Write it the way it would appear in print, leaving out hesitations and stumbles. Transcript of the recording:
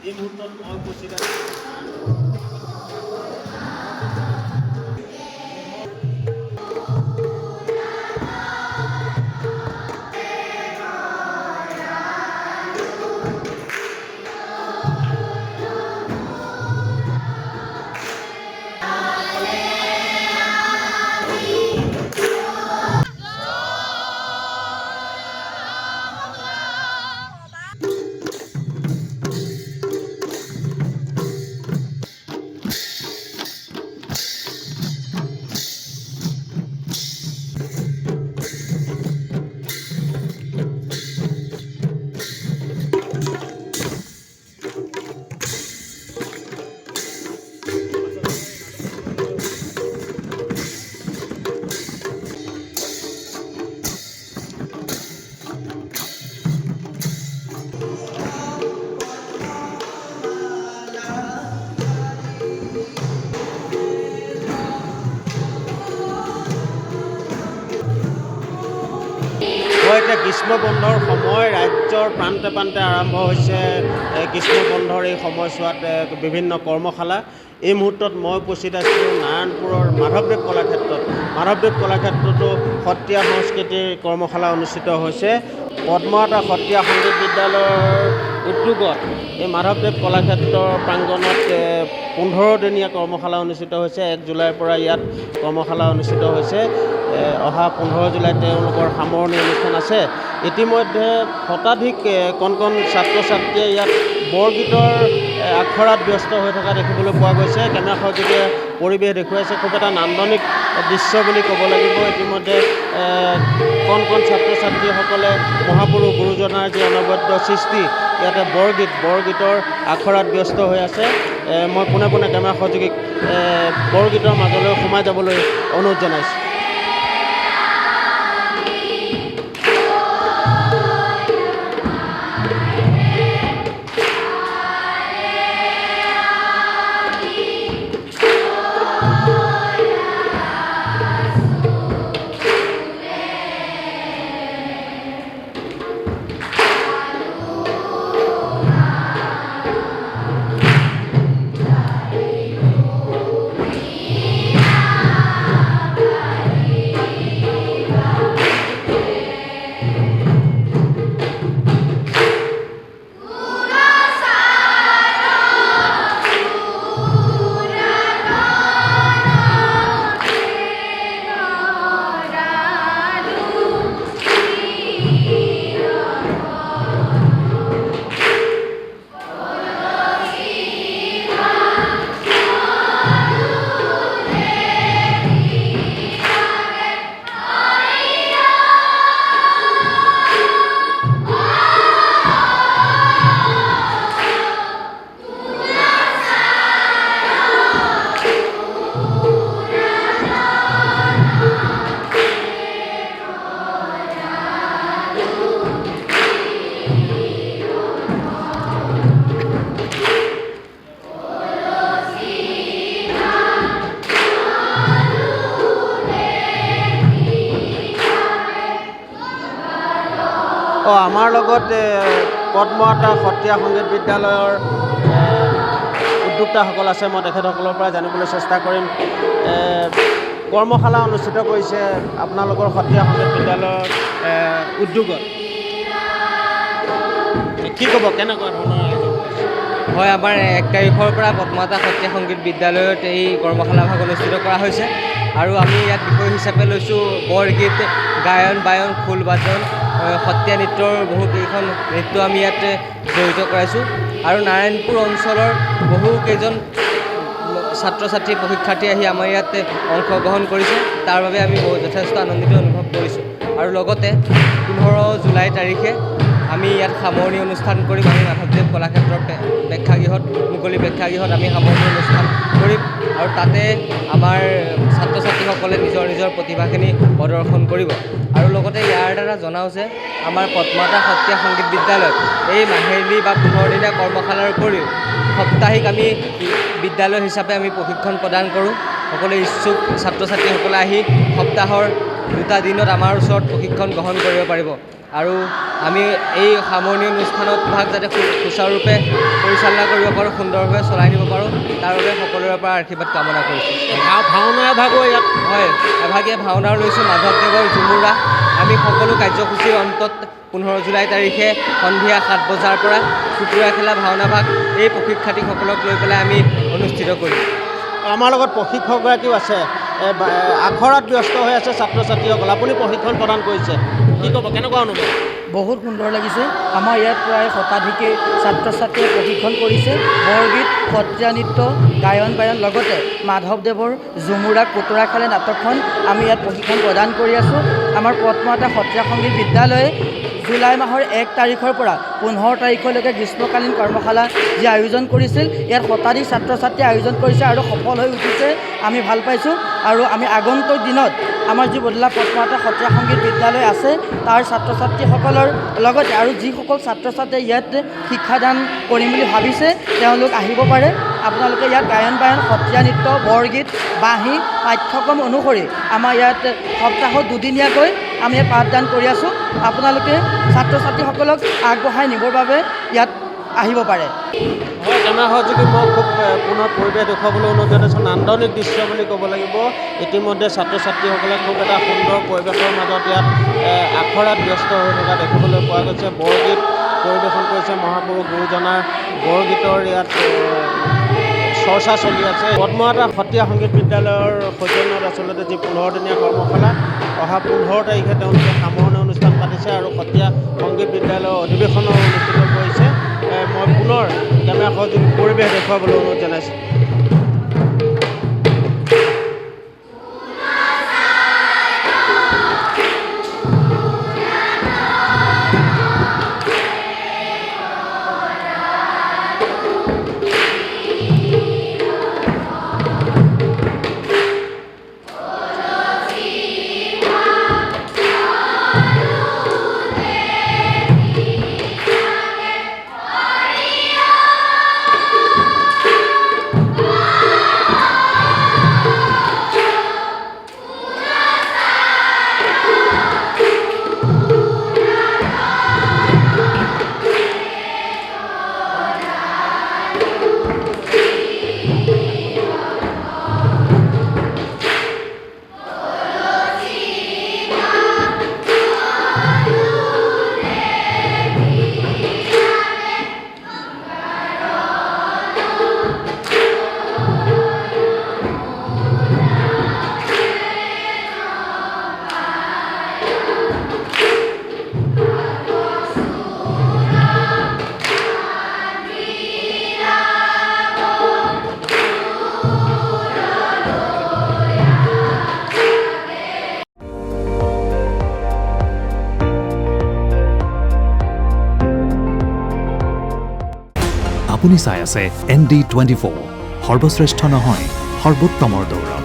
এই মুহূৰ্তত মই উপস্থিত এতিয়া গ্ৰীষ্ম বন্ধৰ সময় ৰাজ্যৰ প্ৰান্তে প্ৰান্তে আৰম্ভ হৈছে গ্ৰীষ্ম বন্ধৰ এই সময়ছোৱাত বিভিন্ন কৰ্মশালা। এই মুহূৰ্তত মই উপস্থিত আছিলোঁ নাৰায়ণপুৰৰ মাধৱদেৱ কলাক্ষেত্ৰত। মাধৱদেৱ কলাক্ষেত্ৰতো সত্ৰীয়া সংস্কৃতিৰ কৰ্মশালা অনুষ্ঠিত হৈছে। পদ্মমাতা সত্ৰীয়া সংগীত বিদ্যালয়ৰ উদ্যোগত এই মাধৱদেৱ কলাক্ষেত্ৰৰ প্ৰাংগণত 15 দিনীয়া কৰ্মশালা অনুষ্ঠিত হৈছে। 1 জুলাইৰ পৰা ইয়াত কৰ্মশালা অনুষ্ঠিত হৈছে। অহা 15 জুলাইত তেওঁলোকৰ সামৰণি অনুষ্ঠান আছে। ইতিমধ্যে শতাধিক কণ কণ ছাত্ৰ ছাত্ৰীয়ে ইয়াত বৰগীতৰ আখৰাত ব্যস্ত হৈ থকা দেখিবলৈ পোৱা গৈছে। কেমেৰা সহযোগে পৰিৱেশ দেখুৱাইছে। খুব এটা নান্দনিক দৃশ্য বুলি ক'ব লাগিব। ইতিমধ্যে কণ কণ ছাত্ৰ ছাত্ৰীসকলে মহাপুৰুষ গুৰুজনাৰ যি অনবদ্য সৃষ্টি ইয়াতে বৰগীতৰ আখৰাত ব্যস্ত হৈ আছে। মই পোনে পোনে কেমেৰা সহযোগীক বৰগীতৰ মাজলৈ সোমাই যাবলৈ অনুৰোধ জনাইছোঁ। আমাৰ লগত পদ্মমাতা সত্ৰীয়া সংগীত বিদ্যালয়ৰ উদ্যোক্তাসকল আছে। মই তেখেতসকলৰ পৰা জানিবলৈ চেষ্টা কৰিম। কৰ্মশালা অনুষ্ঠিত কৰিছে আপোনালোকৰ সত্ৰীয়া সংগীত বিদ্যালয়ৰ উদ্যোগত। কি ক'ব, কেনেকুৱা ধৰণৰ আয়োজন? হয়, আমাৰ 1 তাৰিখৰ পৰা পদ্মমাতা সত্ৰীয়া সংগীত বিদ্যালয়ত এই কৰ্মশালাভাগ অনুষ্ঠিত কৰা হৈছে। আৰু আমি ইয়াত বিষয় হিচাপে লৈছোঁ বৰগীত, গায়ন বায়ন, খোল বাদন, সত্ৰীয়া নৃত্যৰ বহুকেইখন নৃত্য আমি ইয়াত জড়িত কৰাইছোঁ। আৰু নাৰায়ণপুৰ অঞ্চলৰ বহুকেইজন ছাত্ৰ ছাত্ৰী পৰীক্ষাৰ্থী আহি আমাৰ ইয়াত অংশগ্ৰহণ কৰিছে। তাৰ বাবে আমি যথেষ্ট আনন্দিত অনুভৱ কৰিছোঁ। আৰু লগতে 15 জুলাই তাৰিখে আমি ইয়াত সামৰণি অনুষ্ঠান কৰিম। আমি মাধৱদেৱ কলাক্ষেত্ৰৰ প্ৰেক্ষাগৃহত, মুকলি প্ৰেক্ষাগৃহত আমি সামৰণি অনুষ্ঠান কৰিম আৰু তাতে আমাৰ ছাত্ৰ ছাত্ৰীসকলে নিজৰ নিজৰ প্ৰতিভাখিনি প্ৰদৰ্শন কৰিব। আৰু লগতে ইয়াৰ দ্বাৰা জনাওঁ যে আমাৰ পদ্মতা সত্ৰীয়া সংগীত বিদ্যালয়ত এই মাহেলী বা 15 দিনীয়া কৰ্মশালাৰ উপৰিও সাপ্তাহিক আমি বিদ্যালয় হিচাপে আমি প্ৰশিক্ষণ প্ৰদান কৰোঁ। সকলো ইচ্ছুক ছাত্ৰ ছাত্ৰীসকলে আহি সপ্তাহৰ 2টা দিনত আমাৰ ওচৰত প্ৰশিক্ষণ গ্ৰহণ কৰিব পাৰিব। আৰু আমি এই সামৰণি অনুষ্ঠানত ভাগ যাতে সুচাৰুৰূপে পৰিচালনা কৰিব পাৰোঁ, সুন্দৰভাৱে চলাই নিব পাৰোঁ, তাৰ বাবে সকলোৰে পৰা আশীৰ্বাদ কামনা কৰিছোঁ। ভাওনা এভাগো ইয়াত হয়, এভাগীয়ে ভাওনাও লৈছোঁ মাধৱদেৱৰ ঝুমুৰা। আমি সকলো কাৰ্যসূচীৰ অন্তত 15 জুলাই তাৰিখে সন্ধিয়া 7 বজাৰ পৰা কুকুৰা খেলা ভাওনা ভাগ এই প্ৰশিক্ষাৰ্থীসকলক লৈ পেলাই আমি অনুষ্ঠিত কৰিম। আমাৰ লগত প্ৰশিক্ষকগৰাকীও আছে, আখৰাত ব্যস্ত হৈ আছে ছাত্ৰ ছাত্ৰীসকল। আপুনি প্ৰশিক্ষণ প্ৰদান কৰিছে, কি ক'ব, কেনেকুৱা অনুভৱ? বহুত সুন্দৰ লাগিছে। আমাৰ ইয়াত প্ৰায় শতাধিকে ছাত্ৰ ছাত্ৰীয়ে প্ৰশিক্ষণ কৰিছে। বৰগীত, সত্ৰীয়া নৃত্য, গায়ন বায়ন লগতে মাধৱদেৱৰ ঝুমুৰা কোতৰা খেলে নাটকখন আমি ইয়াত প্ৰশিক্ষণ প্ৰদান কৰি আছোঁ। আমাৰ পদ্মতা সত্ৰীয়া সংগীত বিদ্যালয়ে জুলাই মাহৰ 1 তাৰিখৰ পৰা 15 তাৰিখলৈকে গ্ৰীষ্মকালীন কৰ্মশালা যি আয়োজন কৰিছিল, ইয়াত শতাধিক ছাত্ৰ ছাত্ৰীয়ে আয়োজন কৰিছে আৰু সফল হৈ উঠিছে। আমি ভাল পাইছোঁ আৰু আমি আগন্তুক দিনত আমাৰ যি বদলা পদ্মতা সত্ৰীয়া সংগীত বিদ্যালয় আছে তাৰ ছাত্ৰ ছাত্ৰীসকলৰ লগতে আৰু যিসকল ছাত্ৰ ছাত্ৰীয়ে ইয়াত শিক্ষাদান কৰিম বুলি ভাবিছে তেওঁলোক আহিব পাৰে। আপোনালোকে ইয়াত গায়ন বায়ন, সত্ৰীয়া নৃত্য, বৰগীত, বাঁহী পাঠ্যক্ৰম অনুসৰি আমাৰ ইয়াত সপ্তাহত 2দিনীয়াকৈ আমি ইয়াত পাঠদান কৰি আছোঁ। আপোনালোকে ছাত্ৰ ছাত্ৰীসকলক আগবঢ়াই নিবৰ বাবে ইয়াত আহিব পাৰে। হয়, কেমেৰা সহযোগী মই খুব পুনৰ পৰিৱেশ দেখুৱাবলৈ অনুৰোধ জনাইছোঁ। নান্দনিক দৃশ্য বুলি ক'ব লাগিব। ইতিমধ্যে ছাত্ৰ ছাত্ৰীসকলে খুব এটা সুন্দৰ পৰিৱেশৰ মাজত ইয়াত আখৰাত ব্যস্ত হৈ থকা দেখিবলৈ পোৱা গৈছে। বৰগীত পৰিৱেশন কৰিছে, মহাপুৰুষ গুৰুজনাৰ বৰগীতৰ ইয়াত চৰ্চা চলি আছে। পদ্মতা সত্ৰীয়া সংগীত বিদ্যালয়ৰ সৌজন্যত আচলতে যি 15 দিনীয়া কৰ্মশালা, অহা 15 তাৰিখে তেওঁলোকে সামৰণি অনুষ্ঠান পাতিছে আৰু সত্ৰীয়া সংগীত বিদ্যালয়ৰ অধিৱেশনো অনুষ্ঠিত কৰিছে। মই পুনৰ কেমেৰা সহযোগী পৰিৱেশ দেখুৱাবলৈ অনুৰোধ জনাইছোঁ। আপুনি চাই আছে ND24, সৰ্বশ্ৰেষ্ঠ নহয়, সৰ্বোত্তমৰ দৌৰ।